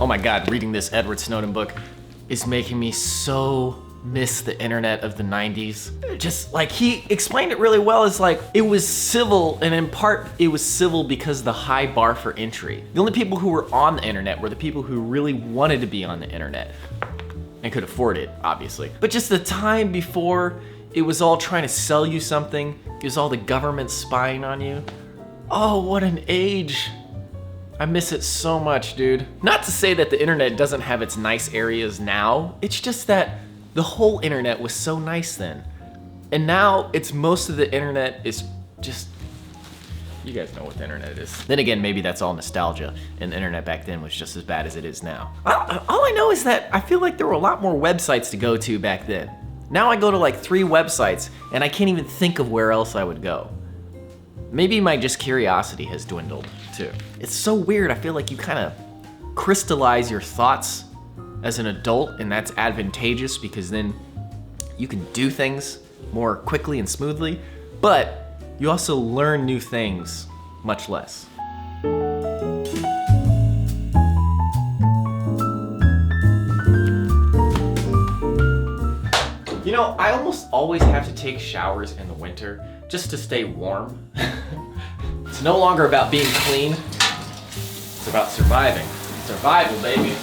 my God, reading this Edward Snowden book is making me so miss the internet of the 90s. Just like, he explained it really well. It's like, it was civil, and in part it was civil because of the high bar for entry. The only people who were on the internet were the people who really wanted to be on the internet and could afford it, obviously. But just the time before, it was all trying to sell you something. It was all the government spying on you. Oh, what an age. I miss it so much, dude. Not to say that the internet doesn't have its nice areas now. It's just that the whole internet was so nice then. And now it's most of the internet is just, you guys know what the internet is. Then again, maybe that's all nostalgia, and the internet back then was just as bad as it is now. All I know is that I feel like there were a lot more websites to go to back then. Now I go to like 3 websites and I can't even think of where else I would go. Maybe my just curiosity has dwindled too. It's so weird. I feel like you kind of crystallize your thoughts as an adult, and that's advantageous because then you can do things more quickly and smoothly, but you also learn new things much less. You know, I almost always have to take showers in the winter just to stay warm. It's no longer about being clean, it's about surviving. Survival, baby.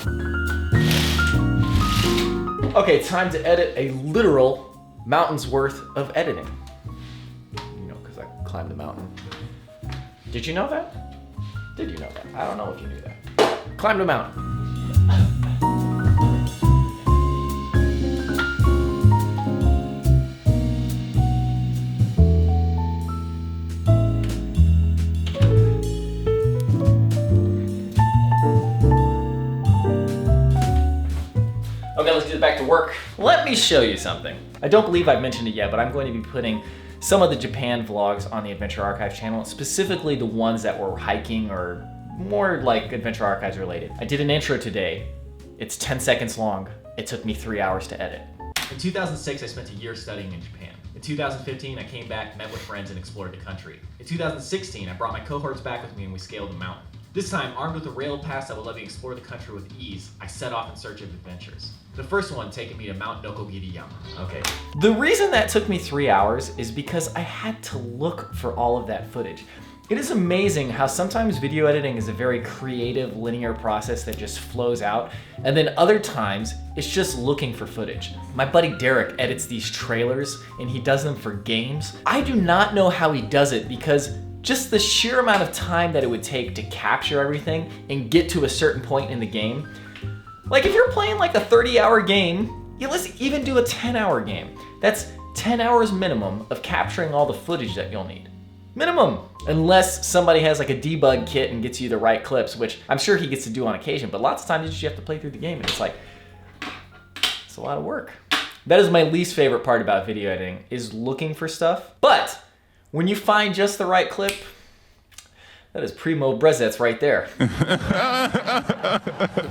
Okay, time to edit a literal mountain's worth of editing. You know, because I climbed the mountain. Did you know that? Did you know that? I don't know if you knew that. Climbed a mountain. Okay, let's get back to work. Let me show you something. I don't believe I've mentioned it yet, but I'm going to be putting some of the Japan vlogs on the Adventure Archive channel, specifically the ones that were hiking or more like Adventure Archives related. I did an intro today. It's 10 seconds long. It took me 3 hours to edit. In 2006, I spent a year studying in Japan. In 2015, I came back, met with friends, and explored the country. In 2016, I brought my cohorts back with me and we scaled the mountain. This time, armed with a rail pass that would let me explore the country with ease, I set off in search of adventures. The first one taking me to Mount Nokogiriyama. Okay. The reason that took me 3 hours is because I had to look for all of that footage. It is amazing how sometimes video editing is a very creative, linear process that just flows out, and then other times, it's just looking for footage. My buddy Derek edits these trailers, and he does them for games. I do not know how he does it because just the sheer amount of time that it would take to capture everything and get to a certain point in the game. Like if you're playing like a 30-hour game, let's even do a 10-hour game. That's 10 hours minimum of capturing all the footage that you'll need. Minimum. Unless somebody has like a debug kit and gets you the right clips, which I'm sure he gets to do on occasion, but lots of times you just have to play through the game and it's like, it's a lot of work. That is my least favorite part about video editing, is looking for stuff. But when you find just the right clip, that is primo brezets right there.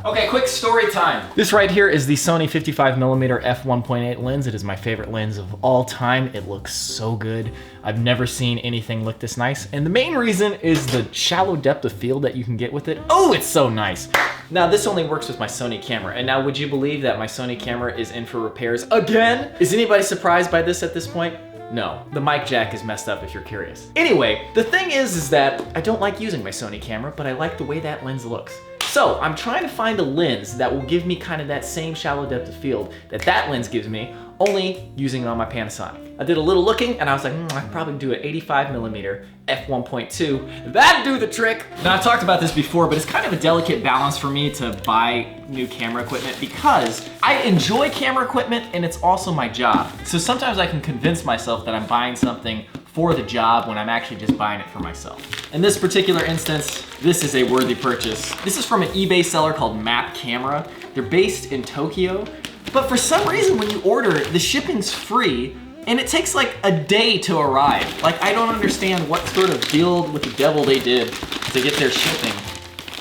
Okay, quick story time. This right here is the Sony 55mm f1.8 lens. It is my favorite lens of all time. It looks so good. I've never seen anything look this nice. And the main reason is the shallow depth of field that you can get with it. Oh, it's so nice. Now this only works with my Sony camera. And now would you believe that my Sony camera is in for repairs again? Is anybody surprised by this at this point? No, the mic jack is messed up if you're curious. Anyway, the thing is that I don't like using my Sony camera, but I like the way that lens looks. So I'm trying to find a lens that will give me kind of that same shallow depth of field that lens gives me, only using it on my Panasonic. I did a little looking and I was like, I could probably do an 85mm f1.2. That'd do the trick. Now I've talked about this before, but it's kind of a delicate balance for me to buy new camera equipment because I enjoy camera equipment and it's also my job. So sometimes I can convince myself that I'm buying something for the job when I'm actually just buying it for myself. In this particular instance, this is a worthy purchase. This is from an eBay seller called Map Camera. They're based in Tokyo, but for some reason when you order it, the shipping's free and it takes like a day to arrive. Like I don't understand what sort of deal with the devil they did to get their shipping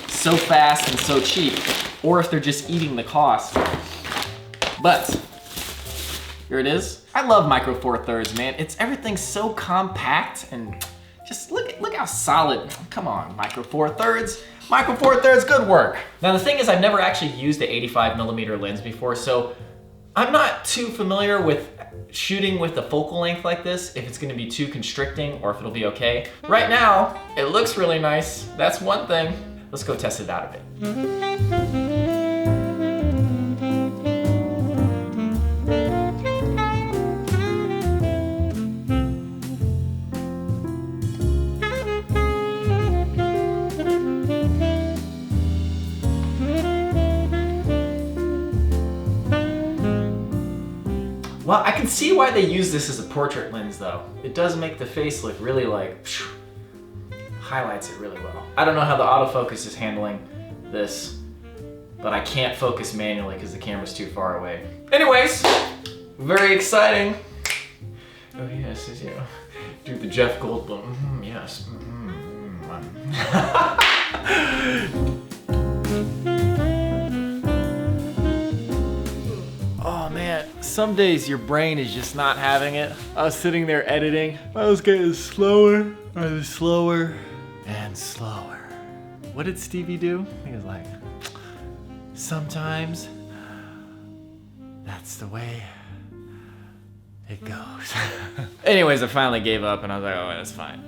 so fast and so cheap, or if they're just eating the cost. But here it is. I love Micro Four Thirds, man. Everything's so compact and just look how solid. Come on, Micro Four Thirds. Michael Four Thirds, good work. Now the thing is, I've never actually used the 85mm lens before, so I'm not too familiar with shooting with a focal length like this, if it's gonna be too constricting or if it'll be okay. Right now, it looks really nice. That's one thing. Let's go test it out a bit. Well, I can see why they use this as a portrait lens though. It does make the face look really like, highlights it really well. I don't know how the autofocus is handling this, but I can't focus manually because the camera's too far away. Anyways, very exciting. Oh yes, you know, do the Jeff Goldblum, yes. Oh man, some days your brain is just not having it. I was sitting there editing. I was getting slower and slower and slower. What did Stevie do? He was like, sometimes that's the way it goes. Anyways, I finally gave up and I was like, oh, that's fine.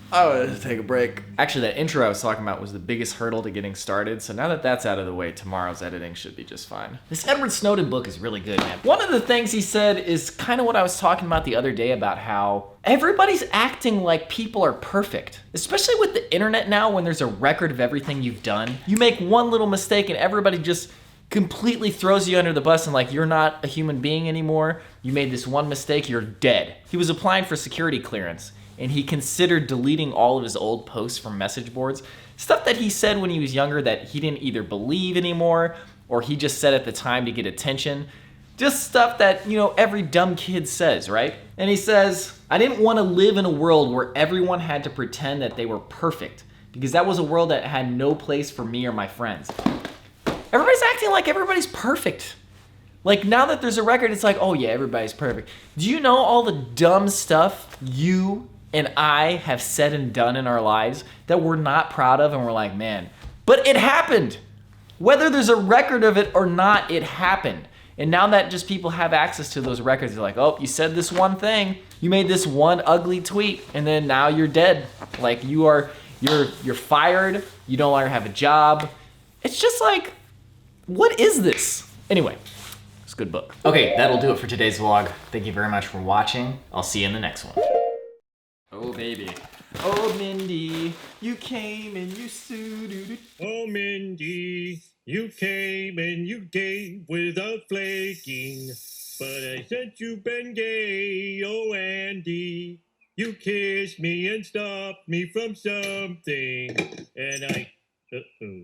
I'm gonna take a break. Actually, that intro I was talking about was the biggest hurdle to getting started. So now that that's out of the way, tomorrow's editing should be just fine. This Edward Snowden book is really good, man. One of the things he said is kind of what I was talking about the other day about how everybody's acting like people are perfect. Especially with the internet now, when there's a record of everything you've done. You make one little mistake and everybody just completely throws you under the bus and like, you're not a human being anymore. You made this one mistake, you're dead. He was applying for security clearance and he considered deleting all of his old posts from message boards. Stuff that he said when he was younger that he didn't either believe anymore or he just said at the time to get attention. Just stuff that, you know, every dumb kid says, right? And he says, I didn't want to live in a world where everyone had to pretend that they were perfect because that was a world that had no place for me or my friends. Everybody's acting like everybody's perfect. Like now that there's a record, it's like, oh yeah, everybody's perfect. Do you know all the dumb stuff you and I have said and done in our lives that we're not proud of and we're like, man, but it happened. Whether there's a record of it or not, it happened. And now that just people have access to those records, they're like, oh, you said this one thing, you made this one ugly tweet, and then now you're dead. Like you're fired, you no longer have a job. It's just like, what is this? Anyway, it's a good book. Okay, that'll do it for today's vlog. Thank you very much for watching. I'll see you in the next one. Oh baby. Oh Mindy, you came and you suited. Oh Mindy, you came and you gave without flaking. But I said you've been gay, oh Andy. You kissed me and stopped me from something. And I, uh-oh.